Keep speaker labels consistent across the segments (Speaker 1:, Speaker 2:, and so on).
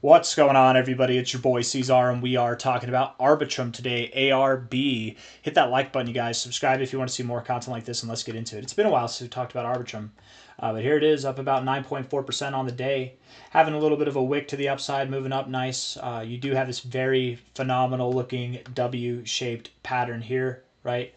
Speaker 1: What's going on, everybody? It's your boy C-Zar, and we are talking about Arbitrum today, ARB. Hit that like button, you guys. Subscribe if you want to see more content like this, and let's get into it. It's been a while since we talked about Arbitrum, but here it is, up about 9.4% on the day. Having a little bit of a wick to the upside, moving up nice. You do have this very phenomenal-looking W-shaped pattern here, right?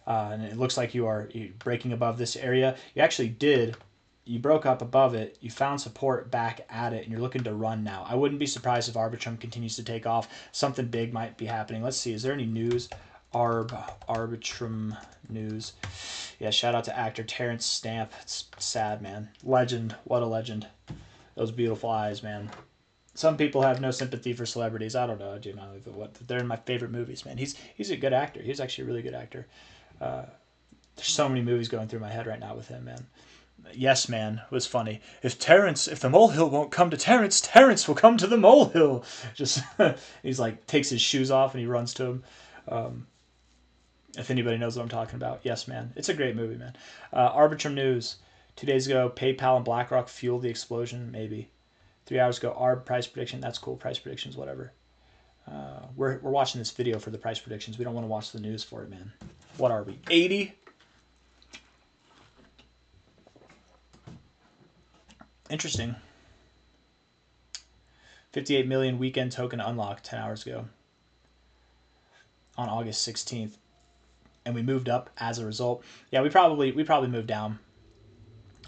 Speaker 1: And it looks like you're breaking above this area. You actually did. You broke up above it, you found support back at it, and you're looking to run now. I wouldn't be surprised if Arbitrum continues to take off. Something big might be happening. Let's see, is there any news? Arbitrum news. Yeah, shout out to actor Terrence Stamp. It's sad, man. Legend. What a legend. Those beautiful eyes, man. Some people have no sympathy for celebrities. I don't know. Do you know what? They're in my favorite movies, man. He's a good actor. He's actually a really good actor. There's so many movies going through my head right now with him, man. Yes Man was funny. If the molehill won't come to Terrence, Terrence will come to the molehill. Just he's like takes his shoes off and he runs to him. If anybody knows what I'm talking about, Yes Man. It's a great movie, man. Arbitrum news. 2 days ago, PayPal and BlackRock fueled the explosion. Maybe 3 hours ago, ARB price prediction. That's cool. Price predictions, whatever. We're watching this video for the price predictions. We don't want to watch the news for it, man. What are we? 80. Interesting. 58 million weekend token unlocked 10 hours ago on August 16th. And we moved up as a result. Yeah, we probably moved down.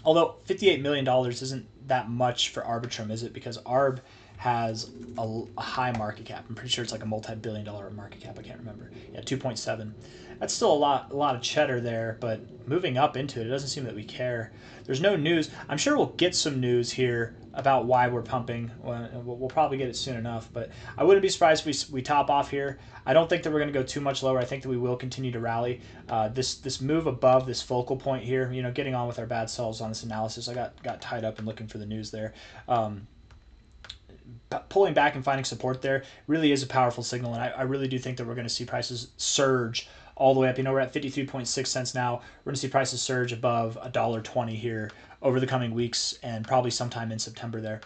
Speaker 1: Although $58 million isn't that much for Arbitrum, is it? Because ARB has a high market cap. I'm pretty sure it's like a multi-billion-dollar market cap. I can't remember. Yeah, 2.7. That's still a lot of cheddar there, but moving up into it, it doesn't seem that we care. There's no news. I'm sure we'll get some news here about why we're pumping. We'll probably get it soon enough, but I wouldn't be surprised if we top off here. I don't think that we're going to go too much lower. I think that we will continue to rally. This move above this focal point here, you know, getting on with our bad selves on this analysis. I got tied up in looking for the news there. Pulling back and finding support there really is a powerful signal, and I really do think that we're going to see prices surge all the way up. You know, we're at 53.6 cents now. We're going to see prices surge above $1.20 here over the coming weeks and probably sometime in September there.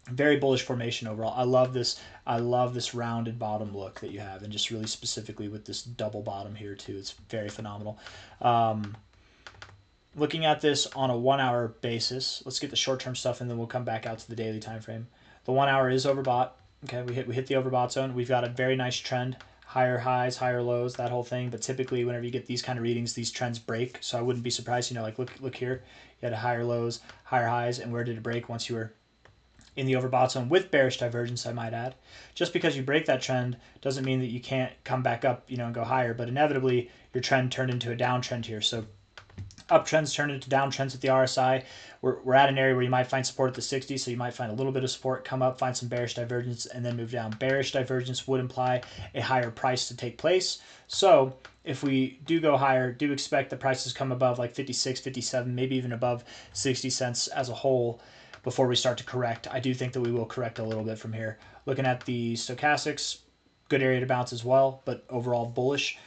Speaker 1: Very bullish formation overall. I love this rounded bottom look that you have, and just really specifically with this double bottom here too. It's very phenomenal. Looking at this on a 1 hour basis, let's get the short-term stuff and then we'll come back out to the daily time frame. The 1 hour is overbought. Okay, we hit the overbought zone. We've got a very nice trend. Higher highs, higher lows, that whole thing. But typically, whenever you get these kind of readings, these trends break. So I wouldn't be surprised. You know, like look here. You had a higher lows, higher highs, and where did it break once you were in the overbought zone with bearish divergence, I might add. Just because you break that trend doesn't mean that you can't come back up, you know, and go higher. But inevitably, your trend turned into a downtrend here. So uptrends turn into downtrends at the RSI. We're at an area where you might find support at the 60, so you might find a little bit of support, come up, find some bearish divergence, and then move down. Bearish divergence would imply a higher price to take place. So if we do go higher, do expect the prices come above like 56, 57, maybe even above 60 cents as a whole before we start to correct. I do think that we will correct a little bit from here. Looking at the stochastics, good area to bounce as well, but overall bullish.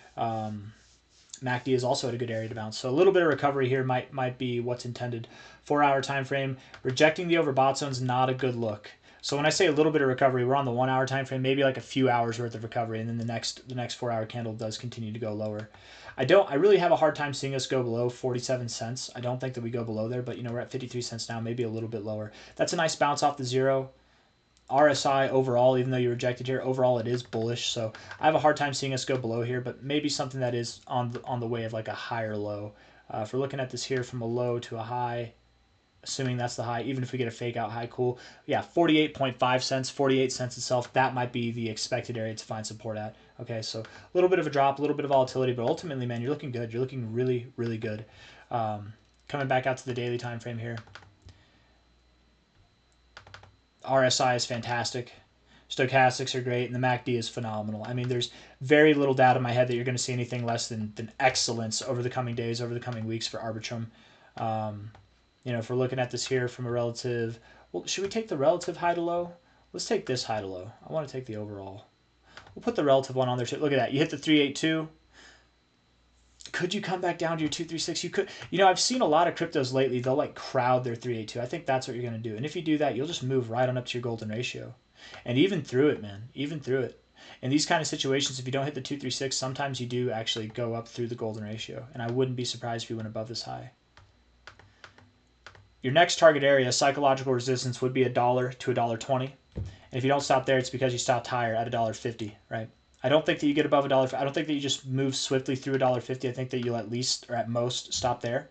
Speaker 1: MACD is also at a good area to bounce. So a little bit of recovery here might be what's intended. 4 hour time frame. Rejecting the overbought zone is not a good look. So when I say a little bit of recovery, we're on the 1 hour time frame, maybe like a few hours worth of recovery, and then the next 4 hour candle does continue to go lower. I really have a hard time seeing us go below 47 cents. I don't think that we go below there, but you know, we're at 53 cents now, maybe a little bit lower. That's a nice bounce off the zero. RSI overall, even though you rejected here, overall it is bullish. So I have a hard time seeing us go below here, but maybe something that is on the way of like a higher low. If we're looking at this here from a low to a high, assuming that's the high, even if we get a fake out high, cool. Yeah, 48.5 cents, 48 cents itself, that might be the expected area to find support at. Okay, so a little bit of a drop, a little bit of volatility, but ultimately, man, you're looking good. You're looking really, really good. Coming back out to the daily time frame here. RSI is fantastic. Stochastics are great, and the MACD is phenomenal. I mean, there's very little doubt in my head that you're going to see anything less than excellence over the coming days, over the coming weeks for Arbitrum. You know, if we're looking at this here from a relative, well, should we take the relative high to low? Let's take this high to low. I want to take the overall. We'll put the relative one on there too. Look at that. You hit the 382. Could you come back down to your 236? You could. You know, I've seen a lot of cryptos lately. They'll like crowd their 382. I think that's what you're going to do. And if you do that, you'll just move right on up to your golden ratio. And even through it, man, even through it. In these kind of situations, if you don't hit the 236, sometimes you do actually go up through the golden ratio. And I wouldn't be surprised if you went above this high. Your next target area, psychological resistance, would be $1 to $1.20. And if you don't stop there, it's because you stopped higher at $1.50, right? I don't think that you get above $1. I don't think that you just move swiftly through $1.50. I think that you'll at least, or at most, stop there.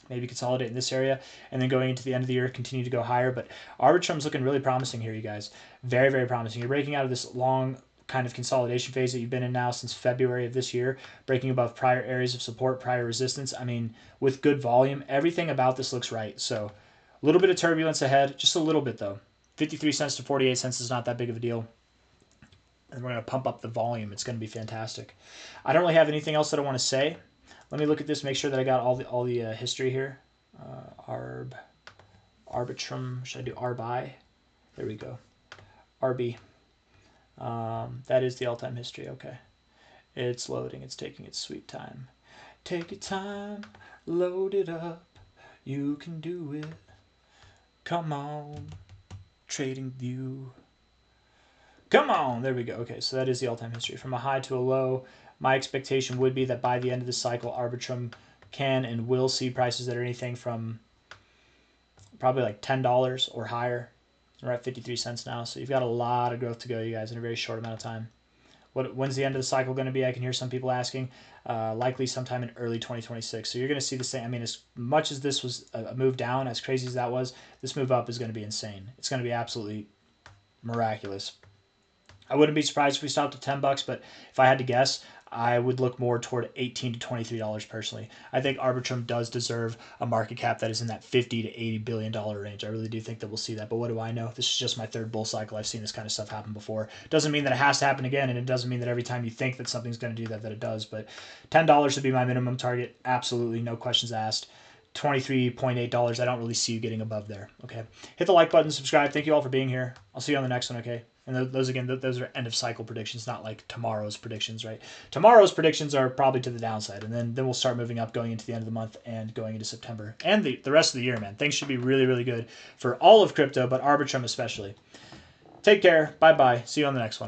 Speaker 1: Maybe consolidate in this area, and then going into the end of the year, continue to go higher. But Arbitrum's looking really promising here, you guys. Very, very promising. You're breaking out of this long kind of consolidation phase that you've been in now since February of this year, breaking above prior areas of support, prior resistance. I mean, with good volume, everything about this looks right. So a little bit of turbulence ahead, just a little bit though. 53 cents to 48 cents is not that big of a deal. And we're going to pump up the volume. It's going to be fantastic. I don't really have anything else that I want to say. Let me look at this, make sure that I got all the history here. Arbitrum, should I do ARB? There we go. RB. That is the all-time history, okay. It's loading, it's taking its sweet time. Take your time, load it up, you can do it. Come on, trading view. Come on, there we go. Okay, so that is the all-time history. From a high to a low, my expectation would be that by the end of the cycle, Arbitrum can and will see prices that are anything from probably like $10 or higher. We're at 53 cents now, so you've got a lot of growth to go, you guys, in a very short amount of time. When's the end of the cycle going to be? I can hear some people asking. Likely sometime in early 2026. So you're going to see the same. I mean, as much as this was a move down, as crazy as that was, this move up is going to be insane. It's going to be absolutely miraculous. I wouldn't be surprised if we stopped at $10, but if I had to guess, I would look more toward $18 to $23 personally. I think Arbitrum does deserve a market cap that is in that $50 to $80 billion range. I really do think that we'll see that. But what do I know? This is just my third bull cycle. I've seen this kind of stuff happen before. Doesn't mean that it has to happen again, and it doesn't mean that every time you think that something's going to do that, that it does. But $10 would be my minimum target. Absolutely, no questions asked. $23.8, I don't really see you getting above there. Okay, hit the like button, subscribe. Thank you all for being here. I'll see you on the next one. Okay, and those again, those are end of cycle predictions, not like tomorrow's predictions, right? Tomorrow's predictions are probably to the downside, and then we'll start moving up going into the end of the month and going into September and the rest of the year, man. Things should be really, really good for all of crypto, but Arbitrum especially. Take care. Bye bye. See you on the next one.